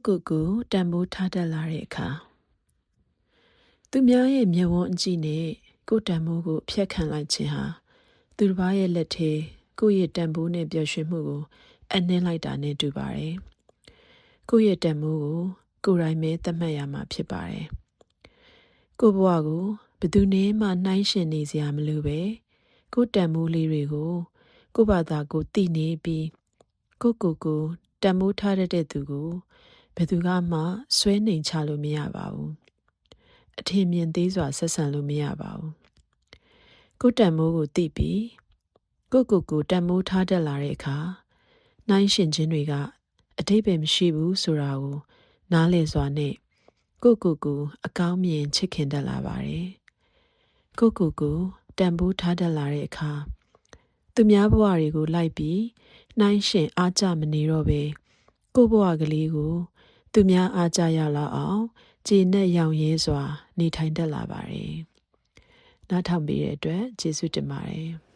ကိုတန်ဖိုးထားတတ်လာတဲ့အခါသူများရဲ့မျက်ဝန်းအကြည့်နဲ့ကိုတန်ဖိုးကိုဖျက်ခံလိုက်ခြင်းဟာသူတစ်ပါးရဲ့လက်ထဲကိုရဲ့တန်ဖိုးနဲ့ပျော်ရွှင်မှုကိုအနှင်းလိုက်တာနဲ့တူပါတယ်။ကိုရဲ့တန်ဖိုးကိုကိုယ်တိုင်ပဲသတ်မှတ်ရမှာဖြစ်ပါတယ်။ကိုဘဝကိုဘယ်သူနဲ့မှနှိုင်းယှဉ်နေစရာမလိုပဲကိုတန်ဖိုးလေးတွေကိုကိုဘာသာကိုသိနေပြီးကိုတန်ဖိုးထားတဲ့သူကိုဘယ်သူကမှဆွဲနှိမ်ချလို့မရပါဘူးအထင်မြင်သေးစွာဆက်ဆံလို့မရပါဘူးကိုတန်ဖိုးကိုသိပြီးကိုတန်ဖိုးထားတတ်လာတဲ့အခါနှိုင်းယှဉ်ခြင်းတွေကအဓိပ္ပာယ်မရှိဘူးဆိုတာကိုနားလည်စွာနဲ့ကိုအကောင်းမြင်ချစ်ခင်တတ်လာပါတယ်ကိုတန်ဖိုးထားတတ်လာတဲ့အခါသူများဘဝတွေကိုလိုက်ပြီးနှိုင်းယှဉ်အားကြမနေတော့ပဲကိုဘဝကလေးကိုသူများအားကြရလောက်အောင်ကျေနပ်ရောင်ရဲစွာနေထိုင်တတ်လာပါတယ်။နားထောင်ပေးတဲ့အတွက်ကျေးဇူးတင်ပါတယ်။